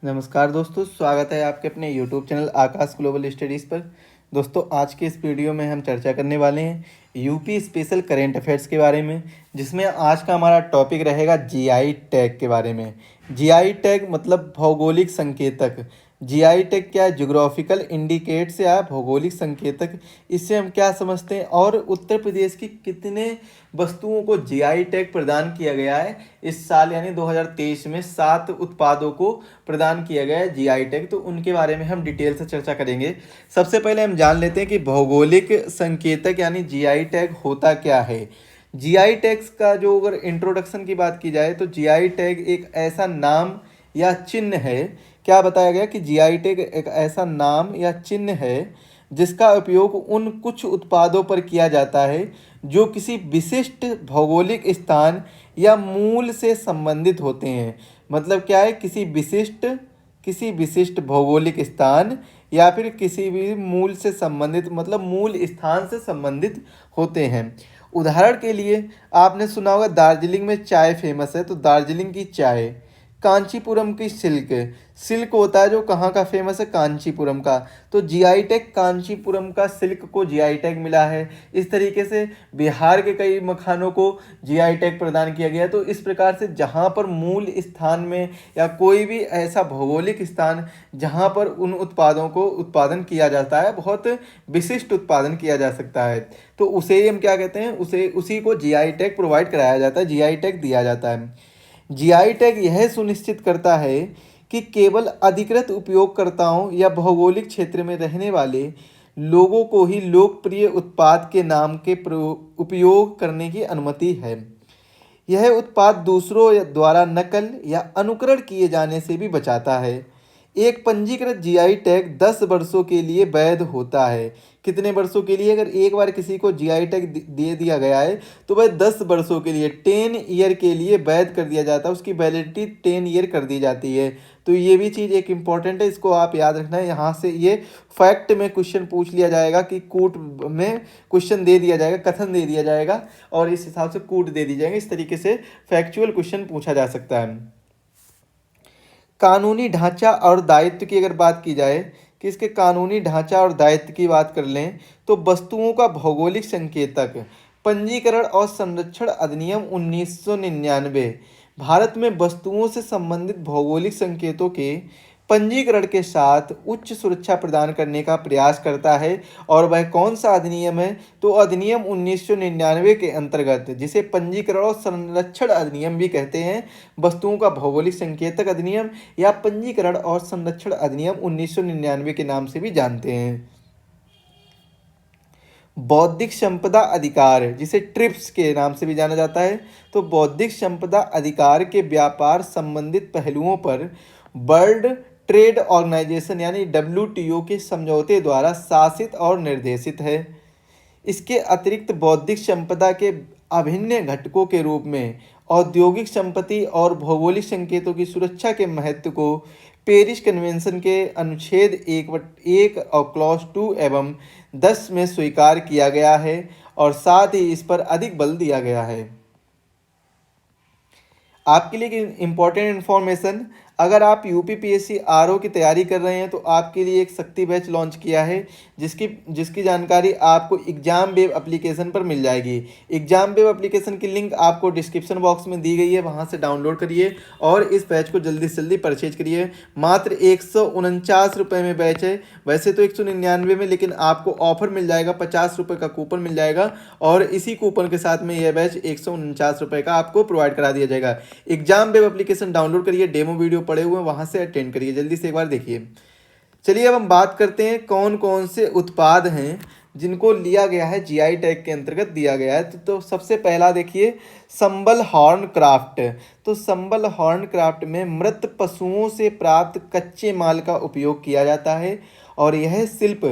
नमस्कार दोस्तों, स्वागत है आपके अपने YouTube चैनल आकाश ग्लोबल स्टडीज़ पर। दोस्तों, आज के इस वीडियो में हम चर्चा करने वाले हैं यूपी स्पेशल करेंट अफेयर्स के बारे में, जिसमें आज का हमारा टॉपिक रहेगा जीआई टैग के बारे में। जीआई टैग मतलब भौगोलिक संकेतक। जीआई टैग क्या है? ज्योग्राफिकल इंडिकेट्स या भौगोलिक संकेतक। इससे हम क्या समझते हैं और उत्तर प्रदेश की कितने वस्तुओं को जीआई टैग प्रदान किया गया है इस साल यानी 2023 में 7 उत्पादों को प्रदान किया गया है जीआई टैग। तो उनके बारे में हम डिटेल से चर्चा करेंगे। सबसे पहले हम जान लेते हैं कि भौगोलिक संकेतक यानी जीआई टैग होता क्या है। जीआई टैग्स का जो अगर इंट्रोडक्शन की बात की जाए तो जीआई टैग एक ऐसा नाम या चिन्ह है। क्या बताया गया कि जीआई टैग एक ऐसा नाम या चिन्ह है जिसका उपयोग उन कुछ उत्पादों पर किया जाता है जो किसी विशिष्ट भौगोलिक स्थान या मूल से संबंधित होते हैं। मतलब क्या है? किसी विशिष्ट भौगोलिक स्थान या फिर किसी भी मूल से संबंधित, मतलब मूल स्थान से संबंधित होते हैं। उदाहरण के लिए आपने सुना होगा दार्जिलिंग में चाय फेमस है, तो दार्जिलिंग की चाय। कांचीपुरम की सिल्क, सिल्क होता है जो कहाँ का फेमस है? कांचीपुरम का। तो जीआई टैग कांचीपुरम का सिल्क को जीआई टैग मिला है। इस तरीके से बिहार के कई मखानों को जीआई टैग प्रदान किया गया। तो इस प्रकार से जहाँ पर मूल स्थान में या कोई भी ऐसा भौगोलिक स्थान जहाँ पर उन उत्पादों को उत्पादन किया जाता है, बहुत विशिष्ट उत्पादन किया जा सकता है, तो उसे ही हम क्या कहते हैं? उसी को जीआई टैग प्रोवाइड कराया जाता है, जीआई टैग दिया जाता है। जीआई टैग यह सुनिश्चित करता है कि केवल अधिकृत उपयोगकर्ताओं या भौगोलिक क्षेत्र में रहने वाले लोगों को ही लोकप्रिय उत्पाद के नाम के उपयोग करने की अनुमति है। यह उत्पाद दूसरों द्वारा नकल या अनुकरण किए जाने से भी बचाता है। एक पंजीकृत जीआई टैग 10 वर्षों के लिए वैध होता है। कितने वर्षों के लिए? अगर एक बार किसी को जीआई टैग दे दिया गया है तो वह 10 वर्षों के लिए, 10 ईयर के लिए वैध कर दिया जाता है। उसकी वैलिडिटी 10 ईयर कर दी जाती है। तो ये भी चीज़ एक इम्पॉर्टेंट है, इसको आप याद रखना है। यहाँ से ये फैक्ट में क्वेश्चन पूछ लिया जाएगा कि कूट में क्वेश्चन दे दिया जाएगा, कथन दे दिया जाएगा और इस हिसाब से कूट दे दी जाएगी। इस तरीके से फैक्चुअल क्वेश्चन पूछा जा सकता है। कानूनी ढांचा और दायित्व की अगर बात की जाए कि इसके कानूनी ढांचा और दायित्व की बात कर लें तो वस्तुओं का भौगोलिक संकेतक पंजीकरण और संरक्षण अधिनियम 1999 भारत में वस्तुओं से संबंधित भौगोलिक संकेतों के पंजीकरण के साथ उच्च सुरक्षा प्रदान करने का प्रयास करता है। और वह कौन सा अधिनियम है? तो अधिनियम 1999 के अंतर्गत, जिसे पंजीकरण और संरक्षण अधिनियम भी कहते हैं, वस्तुओं का भौगोलिक संकेतक अधिनियम या पंजीकरण और संरक्षण अधिनियम 1999 के नाम से भी जानते हैं। बौद्धिक संपदा अधिकार, जिसे ट्रिप्स के नाम से भी जाना जाता है, तो बौद्धिक संपदा अधिकार के व्यापार संबंधित पहलुओं पर वर्ल्ड ट्रेड ऑर्गेनाइजेशन यानी WTO के समझौते द्वारा शासित और निर्देशित है। इसके अतिरिक्त बौद्धिक संपदा के अभिन्न घटकों के रूप में औद्योगिक संपत्ति और भौगोलिक संकेतों की सुरक्षा के महत्व को पेरिस कन्वेंशन के अनुच्छेद 1 और क्लॉज 2 एवं 10 में स्वीकार किया गया है और साथ ही इस पर अधिक बल दिया गया है। आपके लिए इम्पॉर्टेंट इन्फॉर्मेशन, अगर आप यूपीपीएससी आरओ की तैयारी कर रहे हैं तो आपके लिए एक शक्ति बैच लॉन्च किया है, जिसकी जानकारी आपको एग्जाम वेब एप्लीकेशन पर मिल जाएगी। एग्जाम वेब एप्लीकेशन की लिंक आपको डिस्क्रिप्शन बॉक्स में दी गई है, वहां से डाउनलोड करिए और इस बैच को जल्दी से जल्दी परचेज करिए। मात्र 149 रुपये में बैच है, वैसे तो 199 में, लेकिन आपको ऑफर मिल जाएगा, 50 रुपये का कूपन मिल जाएगा और इसी कूपन के साथ में यह बैच 149 रुपये का आपको प्रोवाइड करा दिया जाएगा। एग्जाम वेब एप्लीकेशन डाउनलोड करिए, डेमो वीडियो पड़े हुए हैं, वहां से अटेंड करिए, जल्दी से एक बार देखिए। चलिए अब हम बात करते हैं कौन कौन से उत्पाद हैं जिनको लिया गया है जीआई टैग के अंतर्गत दिया गया है। तो सबसे पहला देखिए, संबल हॉर्न क्राफ्ट। तो संबल हॉर्न क्राफ्ट में मृत पशुओं से प्राप्त कच्चे माल का उपयोग किया जाता है और यह शिल्प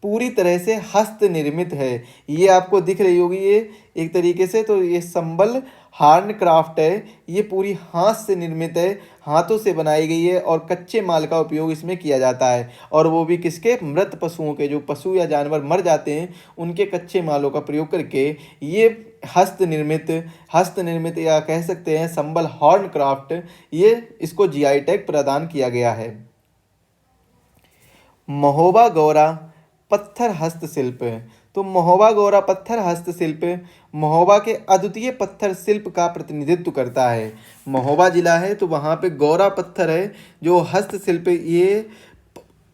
पूरी तरह से हस्त निर्मित है। ये आपको दिख रही होगी ये एक तरीके से, तो ये संबल हार्न क्राफ्ट है, ये पूरी हाथ से निर्मित है, हाथों से बनाई गई है और कच्चे माल का उपयोग इसमें किया जाता है, और वो भी किसके, मृत पशुओं के, जो पशु या जानवर मर जाते हैं उनके कच्चे मालों का प्रयोग करके ये हस्त निर्मित या कह सकते हैं संबल हॉर्न क्राफ्ट, ये इसको जीआई टैग प्रदान किया गया है। महोबा गौरा पत्थर हस्तशिल्प। तो महोबा गौरा पत्थर हस्तशिल्प महोबा के अद्वितीय पत्थर शिल्प का प्रतिनिधित्व करता है। महोबा जिला है तो वहाँ पे गौरा पत्थर है जो हस्तशिल्प, ये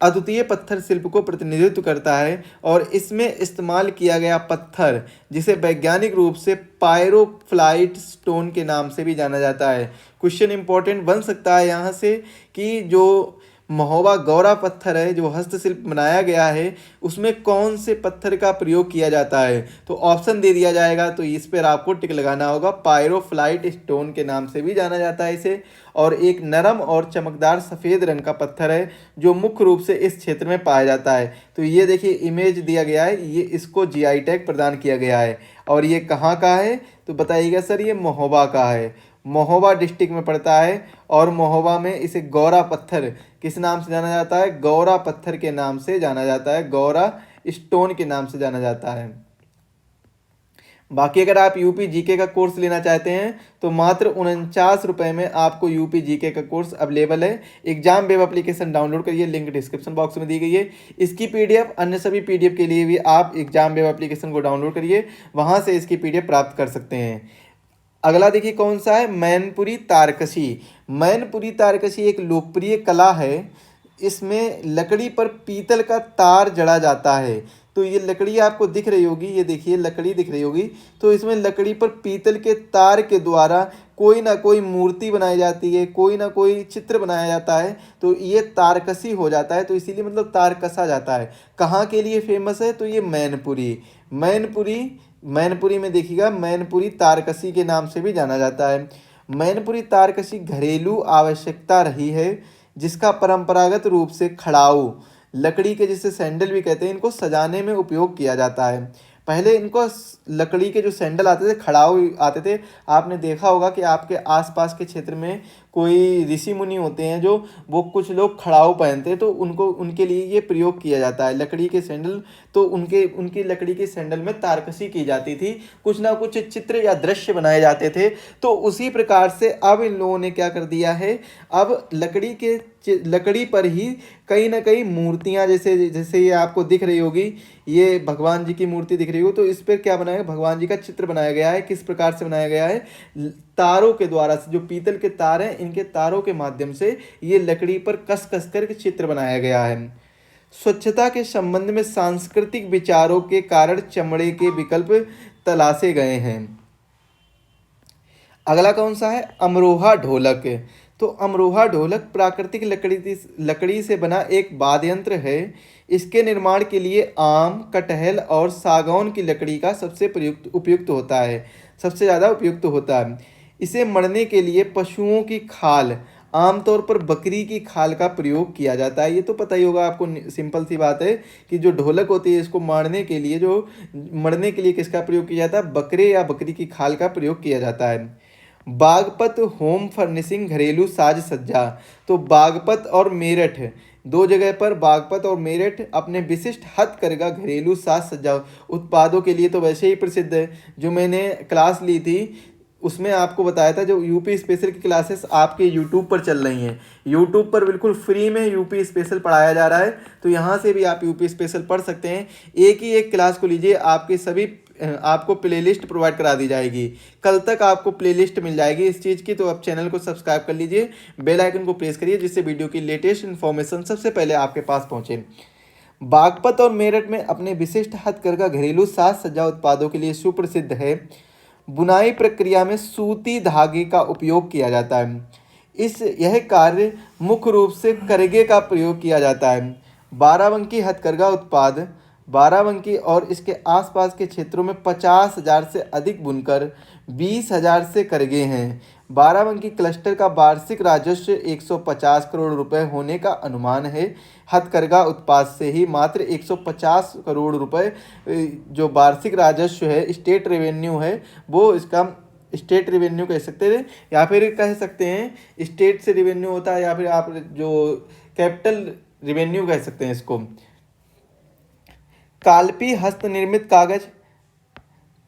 अद्वितीय पत्थर शिल्प को प्रतिनिधित्व करता है, और इसमें इस्तेमाल किया गया पत्थर जिसे वैज्ञानिक रूप से पायरोफ्लाइट स्टोन के नाम से भी जाना जाता है। क्वेश्चन इंपॉर्टेंट बन सकता है यहाँ से कि जो महोबा गौरा पत्थर है जो हस्तशिल्प बनाया गया है उसमें कौन से पत्थर का प्रयोग किया जाता है, तो ऑप्शन दे दिया जाएगा, तो इस पर आपको टिक लगाना होगा। पायरोफ्लाइट स्टोन के नाम से भी जाना जाता है इसे, और एक नरम और चमकदार सफ़ेद रंग का पत्थर है जो मुख्य रूप से इस क्षेत्र में पाया जाता है। तो ये देखिए इमेज दिया गया है, ये इसको जीआई टैग प्रदान किया गया है, और ये कहाँ का है तो बताइएगा सर, ये महोबा का है, महोबा डिस्ट्रिक्ट में पड़ता है, और महोबा में इसे गौरा पत्थर किस नाम से जाना जाता है, गौरा पत्थर के नाम से जाना जाता है, गौरा स्टोन के नाम से जाना जाता है। बाकी अगर आप यूपी जीके का कोर्स लेना चाहते हैं तो मात्र 49 रुपये में आपको यूपी जीके का कोर्स अवेलेबल है। एग्जाम वेब एप्लीकेशन डाउनलोड करिए, लिंक डिस्क्रिप्शन बॉक्स में दी गई है। इसकी पीडीएफ, अन्य सभी पीडीएफ के लिए भी आप एग्जाम वेब एप्लीकेशन को डाउनलोड करिए, वहाँ से इसकी पीडीएफ प्राप्त कर सकते हैं। अगला देखिए कौन सा है, मैनपुरी तारकशी। मैनपुरी तारकशी एक लोकप्रिय कला है, इसमें लकड़ी पर पीतल का तार जड़ा जाता है। तो ये लकड़ी आपको दिख रही होगी, ये देखिए लकड़ी दिख रही होगी, तो इसमें लकड़ी पर पीतल के तार के द्वारा कोई ना कोई मूर्ति बनाई जाती है, कोई ना कोई चित्र बनाया जाता है, तो ये तारकशी हो जाता है। तो इसीलिए मतलब तार कसा जाता है। कहाँ के लिए फेमस है, तो ये मैनपुरी में देखिएगा, मैनपुरी तारकशी के नाम से भी जाना जाता है। मैनपुरी तारकशी घरेलू आवश्यकता रही है, जिसका परंपरागत रूप से खड़ाऊ लकड़ी के, जिसे सैंडल भी कहते हैं, इनको सजाने में उपयोग किया जाता है। पहले इनको लकड़ी के जो सैंडल आते थे, खड़ाऊ आते थे, आपने देखा होगा कि आपके आसपास के क्षेत्र में कोई ऋषि मुनि होते हैं जो वो कुछ लोग खड़ाऊ पहनते हैं, तो उनके लिए ये प्रयोग किया जाता है लकड़ी के सैंडल। तो उनकी लकड़ी के सैंडल में तारकशी की जाती थी, कुछ ना कुछ चित्र या दृश्य बनाए जाते थे। तो उसी प्रकार से अब इन लोगों ने क्या कर दिया है, अब लकड़ी पर ही कहीं ना कहीं मूर्तियाँ, जैसे ये आपको दिख रही होगी, ये भगवान जी की मूर्ति दिख रही हो, तो इस पर क्या बनाया, भगवान जी का चित्र बनाया गया है। किस प्रकार से बनाया गया है, तारों के द्वारा से, जो पीतल के तार हैं इनके तारों के माध्यम से ये लकड़ी पर कस कर चित्र बनाया गया है। स्वच्छता के संबंध में सांस्कृतिक विचारों के कारण चमड़े के विकल्प तलाशे गए हैं। अगला कौन सा है, अमरोहा ढोलक। तो अमरोहा ढोलक प्राकृतिक लकड़ी से बना एक वाद्य यंत्र है। इसके निर्माण के लिए आम, कटहल और सागौन की लकड़ी का सबसे उपयुक्त होता है, सबसे ज़्यादा उपयुक्त होता है। इसे मढ़ने के लिए पशुओं की खाल, आमतौर पर बकरी की खाल का प्रयोग किया जाता है। ये तो पता ही होगा आपको, सिंपल सी बात है कि जो ढोलक होती है इसको मढ़ने के लिए किसका प्रयोग किया जाता है, बकरे या बकरी की खाल का प्रयोग किया जाता है। बागपत होम फर्निशिंग घरेलू साज सज्जा। तो बागपत और मेरठ, दो जगह पर बागपत और मेरठ अपने विशिष्ट हथकरघा घरेलू साज सज्जा उत्पादों के लिए तो वैसे ही प्रसिद्ध है। जो मैंने क्लास ली थी उसमें आपको बताया था, जो यूपी स्पेशल की क्लासेस आपके यूट्यूब पर चल रही हैं, यूट्यूब पर बिल्कुल फ्री में यूपी स्पेशल पढ़ाया जा रहा है, तो यहाँ से भी आप यूपी स्पेशल पढ़ सकते हैं। एक ही एक क्लास को लीजिए, आपको प्लेलिस्ट प्रोवाइड करा दी जाएगी। कल तक आपको प्लेलिस्ट मिल जाएगी इस चीज़ की, तो आप चैनल को सब्सक्राइब कर लीजिए, बेल आइकन को प्रेस करिए, जिससे वीडियो की लेटेस्ट इन्फॉर्मेशन सबसे पहले आपके पास पहुँचे। बागपत और मेरठ में अपने विशिष्ट हथकरघा घरेलू साज सज्जा उत्पादों के लिए सुप्रसिद्ध है। बुनाई प्रक्रिया में सूती धागे का उपयोग किया जाता है। यह कार्य मुख्य रूप से करघे का प्रयोग किया जाता है। बाराबंकी हथकरघा उत्पाद, बाराबंकी और इसके आसपास के क्षेत्रों में 50,000 से अधिक बुनकर 20,000 से करघे हैं। बाराबंकी क्लस्टर का वार्षिक राजस्व 150 करोड़ रुपए होने का अनुमान है। हथकरघा उत्पाद से ही मात्र 150 करोड़ रुपए जो वार्षिक राजस्व है, स्टेट रेवेन्यू है, वो इसका स्टेट रेवेन्यू कह सकते थे, या फिर कह सकते हैं स्टेट से रेवेन्यू होता है, या फिर आप जो कैपिटल रेवेन्यू कह सकते हैं इसको। काल्पी हस्तनिर्मित कागज,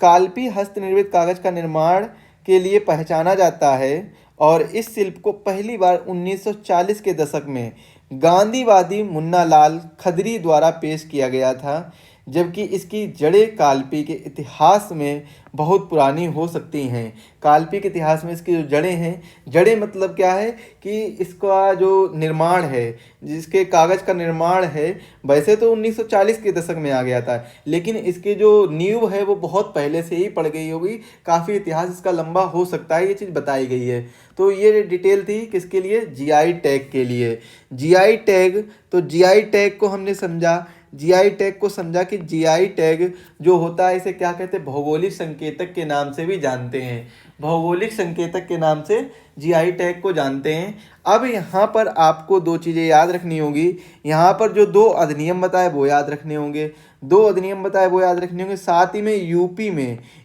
काल्पी हस्तनिर्मित कागज का निर्माण के लिए पहचाना जाता है और इस शिल्प को पहली बार 1940 के दशक में गांधीवादी मुन्ना लाल खदरी द्वारा पेश किया गया था, जबकि इसकी जड़ें काल्पी के इतिहास में बहुत पुरानी हो सकती हैं। काल्पी के इतिहास में इसकी जो जड़ें हैं, जड़ें मतलब क्या है कि इसका जो निर्माण है, जिसके कागज़ का निर्माण है, वैसे तो 1940 के दशक में आ गया था, लेकिन इसकी जो नींव है वो बहुत पहले से ही पड़ गई होगी, काफ़ी इतिहास इसका लंबा हो सकता है, ये चीज़ बताई गई है। तो ये डिटेल थी किसके लिए, जीआई टैग के लिए। जीआई टैग, तो जीआई टैग को हमने समझा, जीआई टैग को समझा कि जीआई टैग जो होता है इसे क्या कहते हैं, भौगोलिक संकेतक के नाम से भी जानते हैं, भौगोलिक संकेतक के नाम से जीआई टैग को जानते हैं। अब यहाँ पर आपको दो चीज़ें याद रखनी होगी, यहाँ पर जो दो अधिनियम बताए वो याद रखने होंगे, दो अधिनियम बताए वो याद रखने होंगे। साथ ही में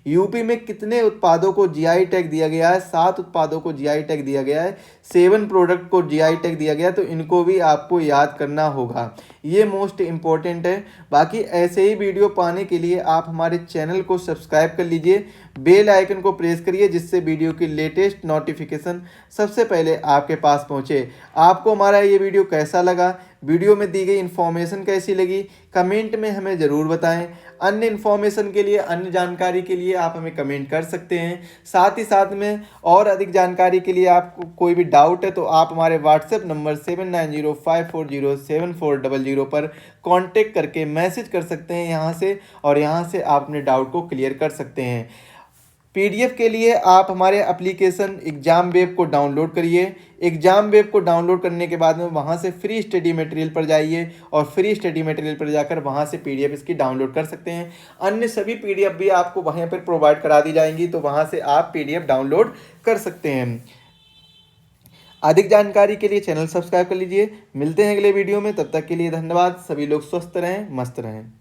यूपी में कितने उत्पादों को जीआई टैग दिया गया है, 7 उत्पादों को जीआई टैग दिया गया है, 7 प्रोडक्ट को जीआई टैग दिया गया है, तो इनको भी आपको याद करना होगा, ये मोस्ट इम्पोर्टेंट है। बाकी ऐसे ही वीडियो पाने के लिए आप हमारे चैनल को सब्सक्राइब कर लीजिए, बेल आइकन को प्रेस करिए, जिससे वीडियो की लेटेस्ट नोटिफिकेशन सबसे पहले आपके पास पहुंचे। आपको हमारा ये वीडियो कैसा लगा, वीडियो में दी गई इन्फॉर्मेशन कैसी लगी, कमेंट में हमें ज़रूर बताएं। अन्य इन्फॉर्मेशन के लिए, अन्य जानकारी के लिए आप हमें कमेंट कर सकते हैं। साथ ही साथ में और अधिक जानकारी के लिए आपको कोई भी डाउट है तो आप हमारे व्हाट्सएप नंबर 7905407400 पर कांटेक्ट करके मैसेज कर सकते हैं यहाँ से, और यहाँ से आप अपने डाउट को क्लियर कर सकते हैं। पीडीएफ के लिए आप हमारे एप्लीकेशन एग्जाम वेब को डाउनलोड करिए। एग्जाम वेब को डाउनलोड करने के बाद में वहाँ से फ्री स्टडी मटेरियल पर जाइए, और फ्री स्टडी मटेरियल पर जाकर वहाँ से पीडीएफ इसकी डाउनलोड कर सकते हैं। अन्य सभी पीडीएफ भी आपको वहाँ पर प्रोवाइड करा दी जाएंगी, तो वहाँ से आप पीडीएफ डाउनलोड कर सकते हैं। अधिक जानकारी के लिए चैनल सब्सक्राइब कर लीजिए। मिलते हैं अगले वीडियो में, तब तक के लिए धन्यवाद। सभी लोग स्वस्थ रहें, मस्त रहें।